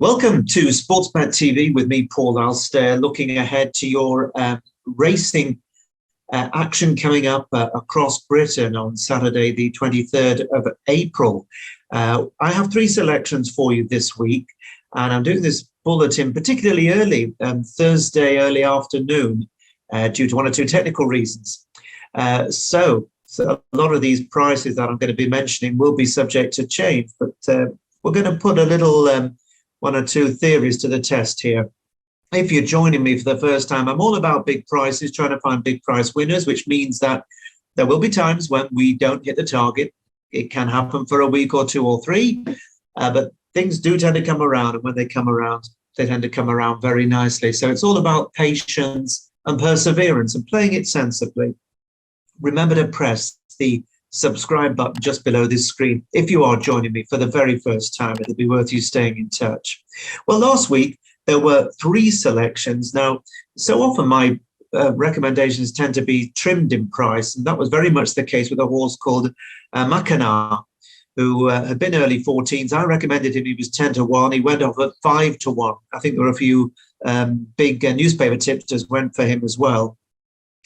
Welcome to SportsBet TV with me, Paul Alster, looking ahead to your racing action coming up across Britain on Saturday, the 23rd of April. I have three selections for you this week, and I'm doing this bulletin particularly early, Thursday early afternoon, due to one or two technical reasons. So a lot of these prices that I'm going to be mentioning will be subject to change, but we're going to put a little one or two theories to the test here. If you're joining me for the first time, I'm all about big prices, trying to find big price winners, which means that there will be times when we don't hit the target. It can happen for a week or two or three, but things do tend to come around, and when they come around, they tend to come around very nicely. So it's all about patience and perseverance and playing it sensibly. Remember to press the subscribe button just below this screen if you are joining me for the very first time. It'll be worth you staying in touch. Well, last week there were three selections. Now, so often my recommendations tend to be trimmed in price, and that was very much the case with a horse called Mackinac, who had been early 14s. I recommended him. He was 10 to 1. He went off at 5 to 1. I think there were a few big newspaper tipsters went for him as well.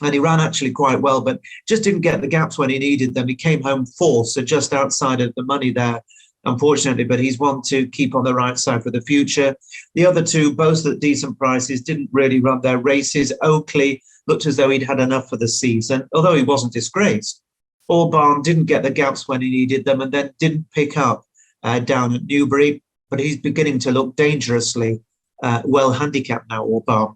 And he ran actually quite well, but just didn't get the gaps when he needed them. He came home fourth, so just outside of the money there, unfortunately, but he's one to keep on the right side for the future. The other two, both at decent prices, didn't really run their races. Oakley looked as though he'd had enough for the season, although he wasn't disgraced. Orban didn't get the gaps when he needed them and then didn't pick up down at Newbury, but he's beginning to look dangerously well handicapped now, Orban.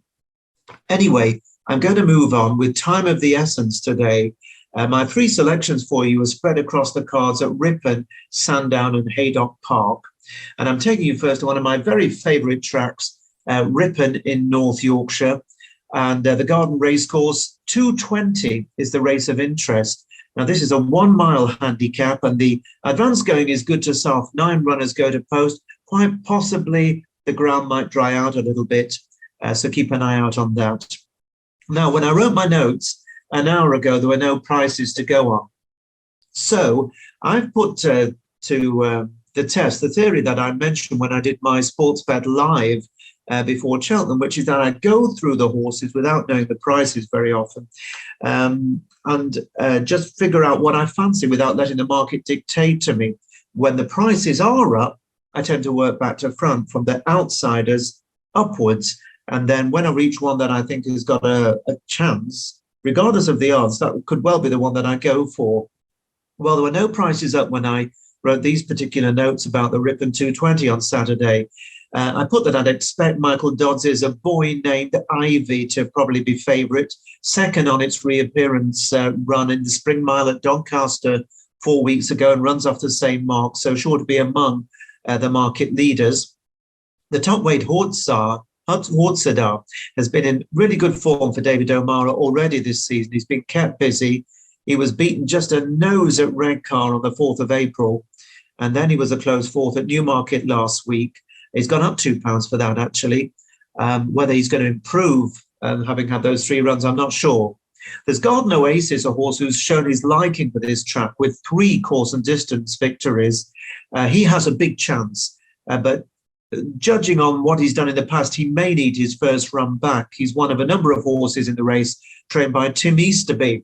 Anyway, I'm going to move on with time of the essence today. My three selections for you are spread across the cards at Ripon, Sandown and Haydock Park. And I'm taking you first to one of my very favourite tracks, Ripon in North Yorkshire. And the Garden Racecourse, 2:20 is the race of interest. Now, this is a 1 mile handicap, and the advance going is good to soft. 9 runners go to post. Quite possibly the ground might dry out a little bit, so keep an eye out on that. Now, when I wrote my notes an hour ago, there were no prices to go on. So I've put to the test the theory that I mentioned when I did my SportsBet live before Cheltenham, which is that I go through the horses without knowing the prices very often and just figure out what I fancy without letting the market dictate to me. When the prices are up, I tend to work back to front from the outsiders upwards. And then when I reach one that I think has got a chance, regardless of the odds, that could well be the one that I go for. Well, there were no prices up when I wrote these particular notes about the Ripon 2:20 on Saturday. I put that I'd expect Michael Dodds' A Boy Named Ivy to probably be favourite, second on its reappearance run in the Spring Mile at Doncaster 4 weeks ago, and runs off the same mark, so sure to be among the market leaders. The top weight Hortzadar has been in really good form for David O'Mara already this season. He's been kept busy. He was beaten just a nose at Redcar on the 4th of April, and then he was a close fourth at Newmarket last week. He's gone up £2 for that, actually. Whether he's going to improve having had those 3 runs, I'm not sure. There's Garden Oasis, a horse who's shown his liking for this track with 3 course and distance victories. He has a big chance, but judging on what he's done in the past, he may need his first run back. He's one of a number of horses in the race trained by Tim Easterby.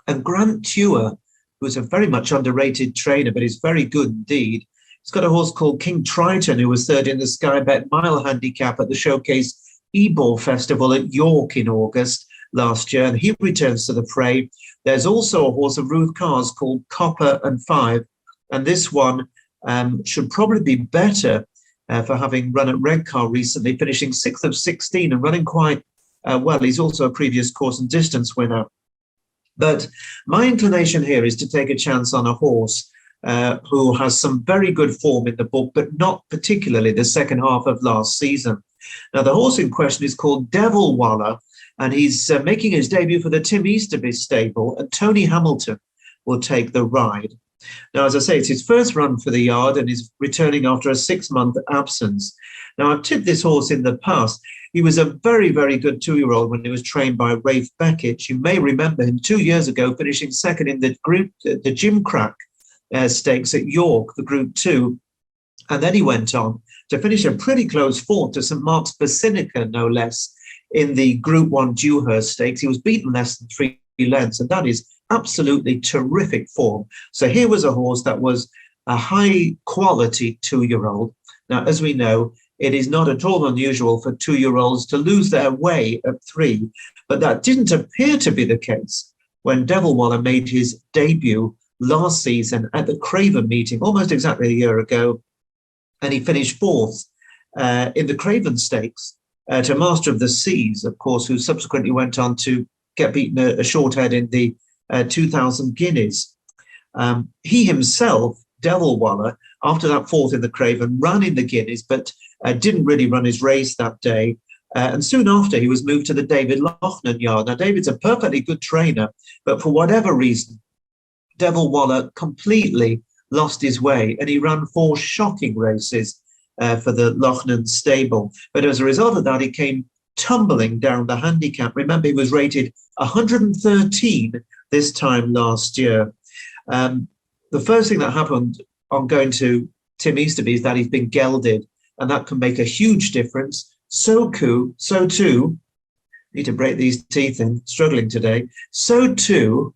And Grant Tuer, who's a very much underrated trainer, but is very good indeed. He's got a horse called King Triton, who was third in the Sky Bet Mile Handicap at the Showcase Ebor Festival at York in August last year, and he returns to the fray. There's also a horse of Ruth Carr's called Copper and Five, and this one should probably be better for having run at Redcar recently, finishing 6th of 16 and running quite well. He's also a previous course and distance winner. But my inclination here is to take a chance on a horse who has some very good form in the book, but not particularly the second half of last season. Now, the horse in question is called Devil Waller, and he's making his debut for the Tim Easterby stable, and Tony Hamilton will take the ride. Now, as I say, it's his first run for the yard and he's returning after a 6-month absence. Now, I've tipped this horse in the past. He was a very, very good 2-year-old when he was trained by Rafe Beckett. You may remember him 2 years ago, finishing second in the Jim Crack Stakes at York, the Group 2. And then he went on to finish a pretty close fourth to St Mark's Basilica, no less, in the Group 1 Dewhurst Stakes. He was beaten less than 3 lengths, and that is absolutely terrific form. So here was a horse that was a high-quality 2-year-old. Now, as we know, it is not at all unusual for 2-year-olds to lose their way at 3, but that didn't appear to be the case when Devil Waller made his debut last season at the Craven meeting, almost exactly a year ago, and he finished fourth in the Craven Stakes to Master of the Seas, of course, who subsequently went on to get beaten a short head in the 2,000 guineas. He himself, Devil Waller, after that fourth in the Craven, ran in the guineas, but didn't really run his race that day. And soon after, he was moved to the David Loughnan yard. Now, David's a perfectly good trainer, but for whatever reason, Devil Waller completely lost his way, and he ran 4 shocking races for the Loughnan stable. But as a result of that, he came tumbling down the handicap. Remember, he was rated 113 this time last year. The first thing that happened on going to Tim Easterby is that he's been gelded, and that can make a huge difference. So too, need to break these teeth in, struggling today. So too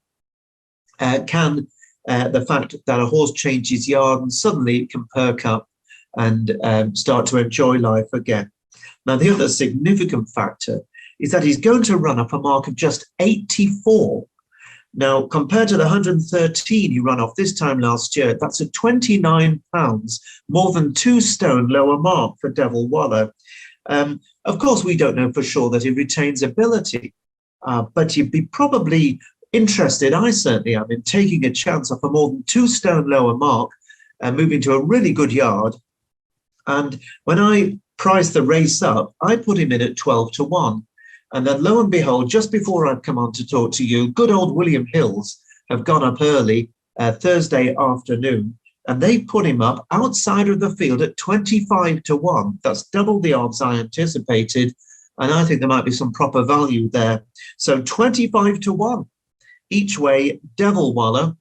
can the fact that a horse changes yard and suddenly it can perk up and start to enjoy life again. Now, the other significant factor is that he's going to run up a mark of just 84. Now, compared to the 113 he ran off this time last year, that's a 29 pounds, more than 2 stone lower mark for Devil Waller. Of course, we don't know for sure that he retains ability, but you'd be probably interested, I certainly am, in taking a chance off a more than 2 stone lower mark and moving to a really good yard. And when I priced the race up, I put him in at 12-1. And then lo and behold, just before I've come on to talk to you, good old William Hills have gone up early Thursday afternoon, and they put him up outside of the field at 25-1. That's double the odds I anticipated, and I think there might be some proper value there. So 25-1 each way, Devil Waller,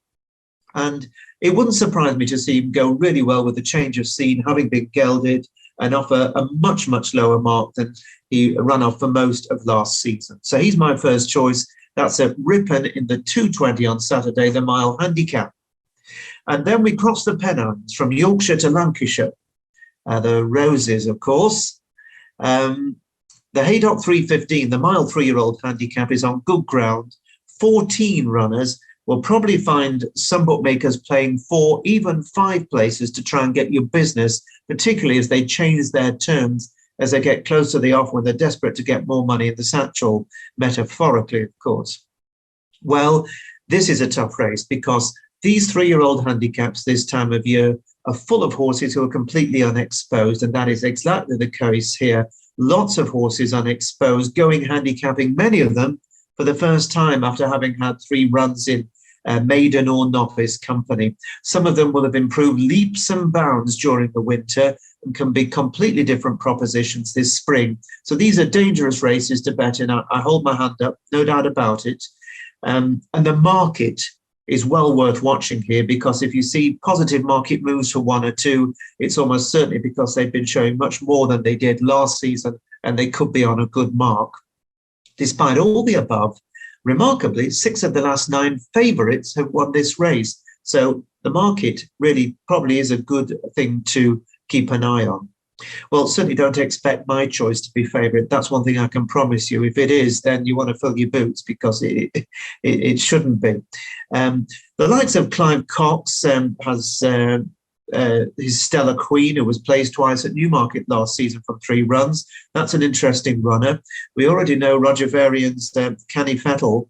and it wouldn't surprise me to see him go really well with the change of scene, having been gelded, and off a much, much lower mark than he ran off for most of last season. So he's my first choice. That's at Ripon in the 220 on Saturday, the mile handicap. And then we cross the Pennines from Yorkshire to Lancashire. The Roses, of course. The Haydock 315, the mile 3-year-old handicap, is on good ground. 14 runners. We'll probably find some bookmakers playing 4, even 5 places to try and get your business, particularly as they change their terms as they get close to the off when they're desperate to get more money in the satchel, metaphorically, of course. Well, this is a tough race because these 3-year-old handicaps this time of year are full of horses who are completely unexposed, and that is exactly the case here. Lots of horses unexposed, going handicapping, many of them for the first time after having had 3 runs in maiden or novice company. Some of them will have improved leaps and bounds during the winter and can be completely different propositions this spring. So these are dangerous races to bet in. I hold my hand up, no doubt about it. And the market is well worth watching here, because if you see positive market moves for 1 or 2, it's almost certainly because they've been showing much more than they did last season, and they could be on a good mark. Despite all the above, remarkably, 6 of the last 9 favourites have won this race. So the market really probably is a good thing to keep an eye on. Well, certainly don't expect my choice to be favourite. That's one thing I can promise you. If it is, then you want to fill your boots, because it shouldn't be. The likes of Clive Cox has his Stella Queen, who was placed twice at Newmarket last season from 3 runs. That's an interesting runner. We already know Roger Varian's Canny Fettle,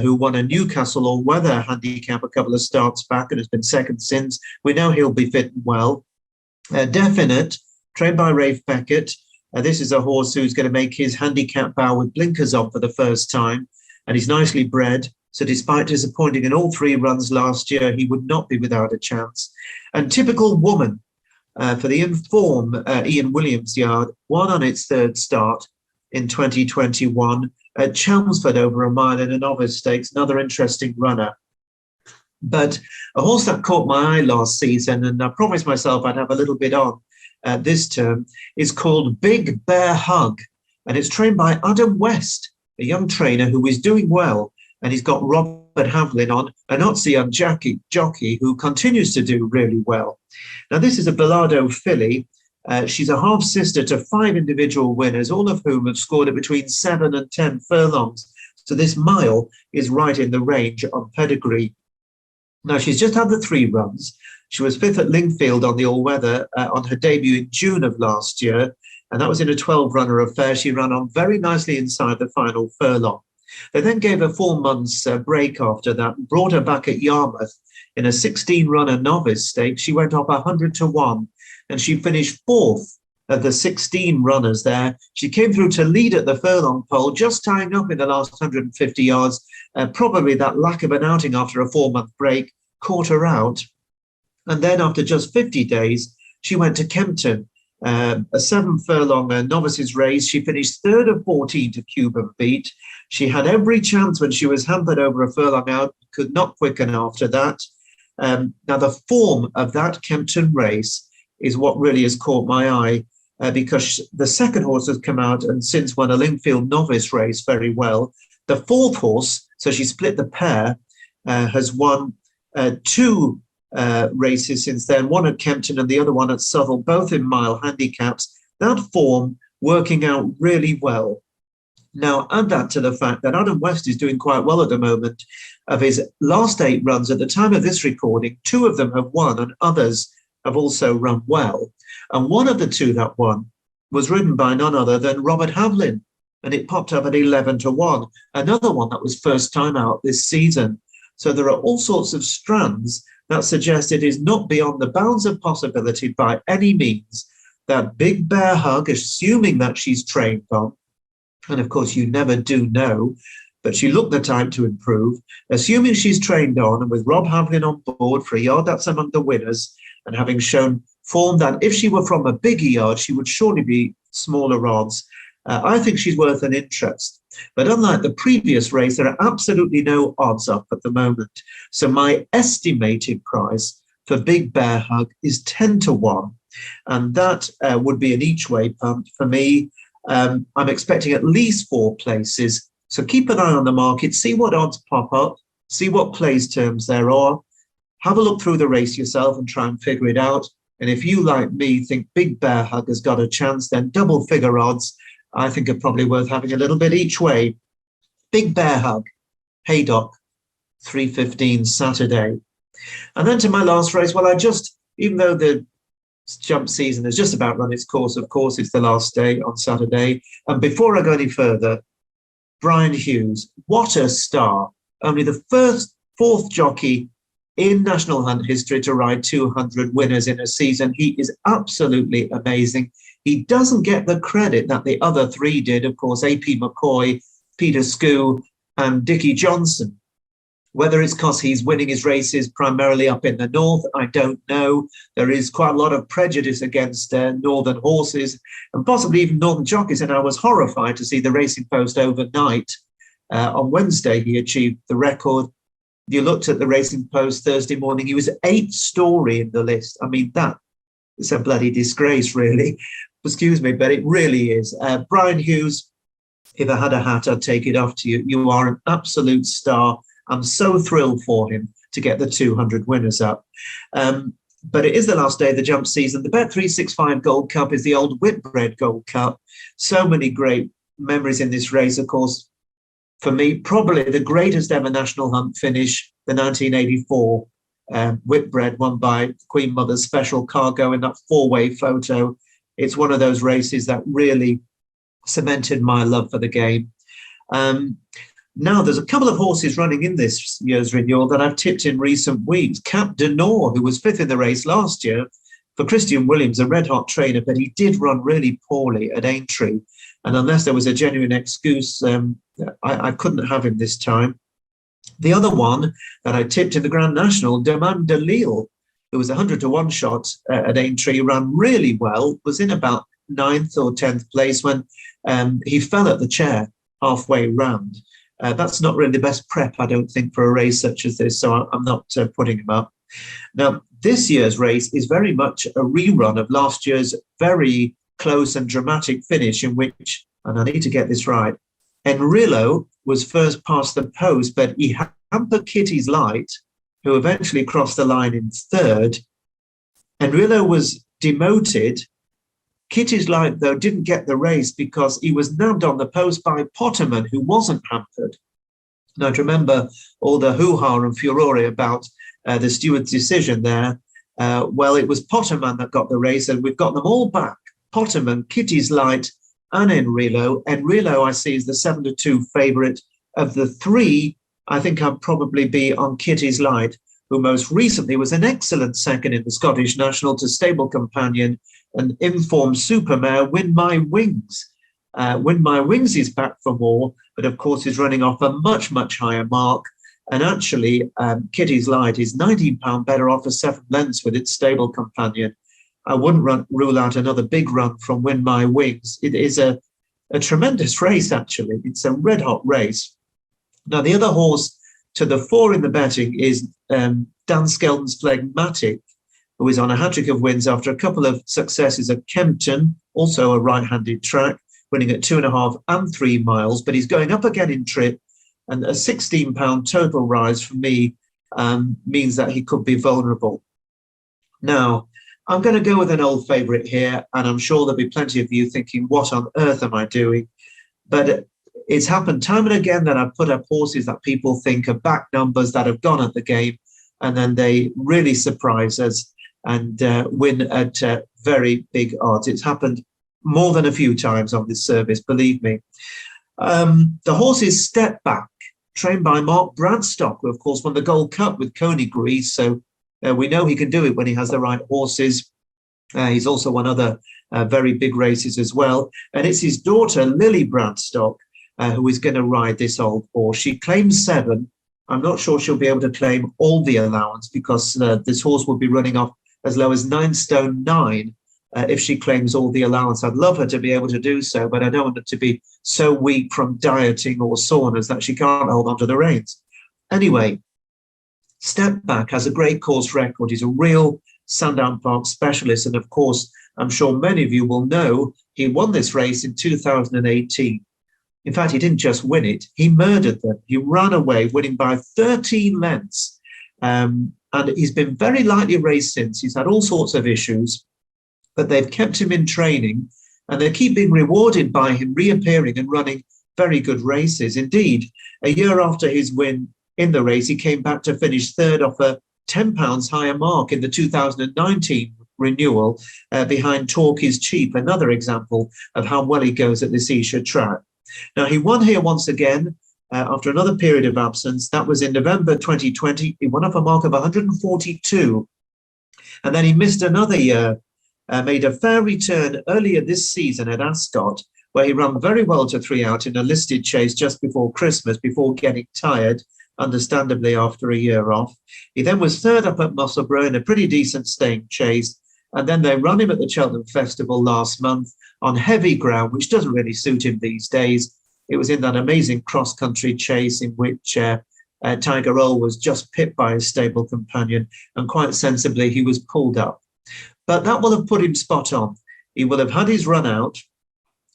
who won a Newcastle all-weather handicap a couple of starts back and has been second since. We know he'll be fit and well. Definite, trained by Rafe Beckett. This is a horse who's going to make his handicap bow with blinkers on for the first time, and he's nicely bred. So despite disappointing in all 3 runs last year, he would not be without a chance. And Typical Woman for the Inform Ian Williams yard, won on its 3rd start in 2021 at Chelmsford over a mile in a novice stakes, another interesting runner. But a horse that caught my eye last season, and I promised myself I'd have a little bit on, this term is called Big Bear Hug, and it's trained by Adam West, a young trainer who is doing well, and he's got Robert Havlin on, an Otzi young jockey who continues to do really well. Now, this is a Bilardo filly. She's a half-sister to 5 individual winners, all of whom have scored at between 7 and 10 furlongs. So this mile is right in the range on pedigree. Now, she's just had the 3 runs. She was 5th at Lingfield on the all-weather on her debut in June of last year, and that was in a 12-runner affair. She ran on very nicely inside the final furlong. They then gave her 4 months break after that, brought her back at Yarmouth in a 16-runner novice stake. She went off 100-1, and she finished 4th of the 16 runners there. She came through to lead at the furlong pole, just tying up in the last 150 yards. Probably that lack of an outing after a 4-month break caught her out. And then after just 50 days, she went to Kempton, a 7-furlong novices race. She finished 3rd of 14 to Cuban Beat. She had every chance when she was hampered over a furlong out, could not quicken after that. Now, the form of that Kempton race is what really has caught my eye, because the second horse has come out and since won a Lingfield novice race very well. The 4th horse, so she split the pair, has won 2 races since then, one at Kempton and the other one at Southwell, both in mile handicaps. That form working out really well. Now, add that to the fact that Adam West is doing quite well at the moment. Of his last 8 runs at the time of this recording, 2 of them have won and others have also run well. And one of the 2 that won was ridden by none other than Robert Havlin, and it popped up at 11-1. Another one that was first time out this season. So there are all sorts of strands that suggest it is not beyond the bounds of possibility by any means that Big Bear Hug, assuming that she's trained on, and of course you never do know, but she looked the type to improve, assuming she's trained on and with Rob Havlin on board for a yard that's among the winners, and having shown form that if she were from a bigger yard, she would surely be smaller odds. I think she's worth an interest. But unlike the previous race, there are absolutely no odds up at the moment. So my estimated price for Big Bear Hug is 10-1. And that would be an each-way punt for me. I'm expecting at least 4 places. So keep an eye on the market, see what odds pop up, see what place terms there are. Have a look through the race yourself and try and figure it out. And if you, like me, think Big Bear Hug has got a chance, then double figure odds, I think, are probably worth having a little bit each way. Big Bear Hug, Haydock, 3:15 Saturday. And then to my last race, well, even though the jump season has just about run its course, of course, it's the last day on Saturday. And before I go any further, Brian Hughes, what a star. Only the 4th jockey in National Hunt history to ride 200 winners in a season. He is absolutely amazing. He doesn't get the credit that the other 3 did, of course, AP McCoy, Peter Skoo and Dickie Johnson. Whether it's because he's winning his races primarily up in the north, I don't know. There is quite a lot of prejudice against northern horses and possibly even northern jockeys. And I was horrified to see the Racing Post overnight. On Wednesday, he achieved the record. You looked at the Racing Post Thursday morning, he was 8th story in the list. I mean, that is a bloody disgrace, really. Excuse me, but it really is. Brian Hughes, if I had a hat, I'd take it off to you. You are an absolute star. I'm so thrilled for him to get the 200 winners up. But it is the last day of the jump season. The Bet365 Gold Cup is the old Whitbread Gold Cup. So many great memories in this race, of course. For me, probably the greatest ever National Hunt finish, the 1984 Whitbread, won by Queen Mother's Special Cargo in that 4-way photo. It's one of those races that really cemented my love for the game. Now, there's a couple of horses running in this year's renewal that I've tipped in recent weeks. Cap de Nor, who was 5th in the race last year, for Christian Williams, a red-hot trainer, but he did run really poorly at Aintree. And unless there was a genuine excuse, I couldn't have him this time. The other one that I tipped in the Grand National, Demand de Lille, who was 100-1 shot at Aintree, ran really well, was in about 9th or 10th place when he fell at the chair halfway round. That's not really the best prep, I don't think, for a race such as this, so I'm not putting him up. Now, this year's race is very much a rerun of last year's very close and dramatic finish in which, and I need to get this right, Enrillo was first past the post, but he hampered Kitty's Light, who eventually crossed the line in third. Enrillo was demoted. Kitty's Light, though, didn't get the race because he was nabbed on the post by Potterman, who wasn't hampered. Now, to remember all the hoo-ha and furore about the steward's decision there, well, it was Potterman that got the race, and we've got them all back. Potterman, Kitty's Light, and Enrillo. Enrillo, I see, is the 7-2 favourite. Of the three, I think I'd probably be on Kitty's Light, who most recently was an excellent second in the Scottish National to stable companion and informed supermare Win My Wings. Win My Wings is back for more, but of course is running off a much, much higher mark. And actually, Kitty's Light is £19 better off for 7 lengths with its stable companion. I wouldn't rule out another big run from Win My Wings. It is a tremendous race, actually. It's a red-hot race. Now, the other horse to the 4 in the betting is Dan Skelton's Phlegmatic, who is on a hat-trick of wins after a couple of successes at Kempton, also a right-handed track, winning at 2.5 and 3 miles, but he's going up again in trip, and a £16 total rise for me means that he could be vulnerable. Now, I'm going to go with an old favourite here, and I'm sure there'll be plenty of you thinking, what on earth am I doing? But it's happened time and again that I've put up horses that people think are back numbers that have gone at the game, and then they really surprise us and win at very big odds. It's happened more than a few times on this service, believe me. The horse is Step Back, trained by Mark Bradstock, who of course won the Gold Cup with Coney Grease, so we know he can do it when he has the right horses. He's also won other very big races as well. And it's his daughter, Lily Bradstock, who is going to ride this old horse. She claims 7. I'm not sure she'll be able to claim all the allowance because this horse will be running off as low as 9 stone 9 if she claims all the allowance. I'd love her to be able to do so, but I don't want her to be so weak from dieting or saunas that she can't hold onto the reins. Anyway, Step Back has a great course record. He's a real Sandown Park specialist. And of course, I'm sure many of you will know he won this race in 2018. In fact, he didn't just win it, he murdered them. He ran away, winning by 13 lengths. And he's been very lightly raced since. He's had all sorts of issues, but they've kept him in training and they keep being rewarded by him reappearing and running very good races. Indeed, a year after his win in the race, he came back to finish third off a £10 higher mark in the 2019 renewal behind Talk Is Cheap, another example of how well he goes at this Esher track. Now, he won here once again after another period of absence. That was in November 2020. He won off a mark of 142. And then he missed another year, made a fair return earlier this season at Ascot, where he ran very well to 3 out in a listed chase just before Christmas, before getting tired, understandably, after a year off. He then was third up at Musselburgh in a pretty decent staying chase. And then they ran him at the Cheltenham Festival last month on heavy ground, which doesn't really suit him these days. It was in that amazing cross-country chase in which Tiger Roll was just pipped by his stable companion, and quite sensibly he was pulled up. But that will have put him spot on. He will have had his run out,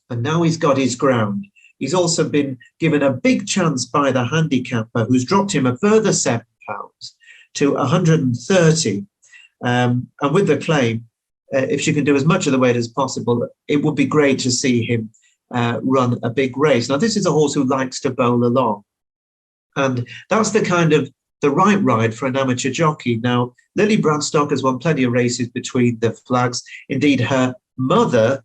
and now he's got his ground. He's also been given a big chance by the handicapper, who's dropped him a further £7 to 130. And with the claim, if she can do as much of the weight as possible, it would be great to see him run a big race. Now, this is a horse who likes to bowl along. And that's the right ride for an amateur jockey. Now, Lily Bradstock has won plenty of races between the flags. Indeed, her mother,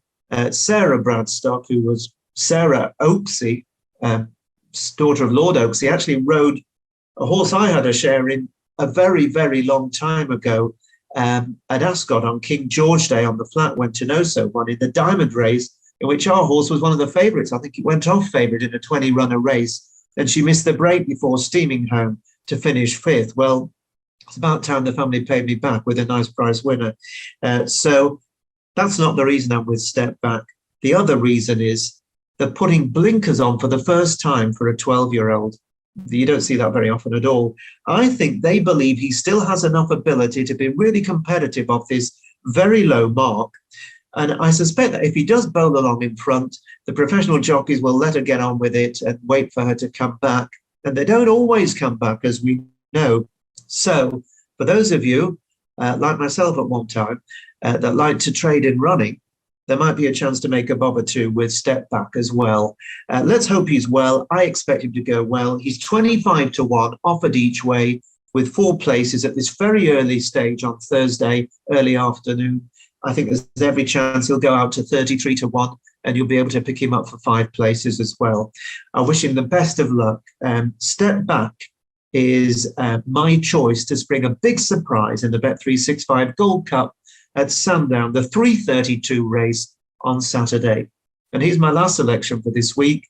Sarah Bradstock, who was Sarah Oaksey, daughter of Lord Oaksey, actually rode a horse I had a share in a very, very long time ago at Ascot on King George Day on the flat, when Tenoso won in the Diamond race, in which our horse was one of the favourites. I think it went off favourite in a 20-runner race, and she missed the break before steaming home to finish 5th. Well, it's about time the family paid me back with a nice prize winner. So that's not the reason I'm with Step Back. The other reason is that putting blinkers on for the first time for a 12-year-old You don't see that very often at all. I think they believe he still has enough ability to be really competitive off this very low mark. And I suspect that if he does bowl along in front, the professional jockeys will let her get on with it and wait for her to come back. And they don't always come back, as we know. So for those of you, like myself at one time, that like to trade in running, there might be a chance to make a bob or two with step back as well. Let's hope he's well. I expect him to go well. He's 25 to 1, offered each way, with 4 places at this very early stage on Thursday, early afternoon. I think there's every chance he'll go out to 33 to 1, and you'll be able to pick him up for 5 places as well. I wish him the best of luck. Step back is my choice to spring a big surprise in the Bet365 Gold Cup at Sandown, the 3:32 race on Saturday. And here's my last selection for this week.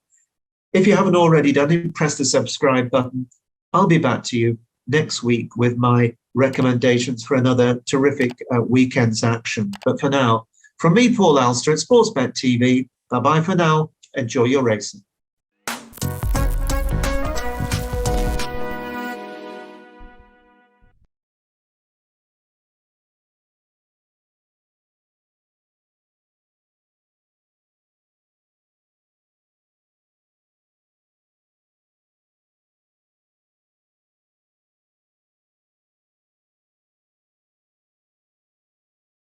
If you haven't already done it, press the subscribe button. I'll be back to you next week with my recommendations for another terrific weekend's action. But for now, from me, Paul Alster at SportsBet TV, bye-bye for now. Enjoy your racing.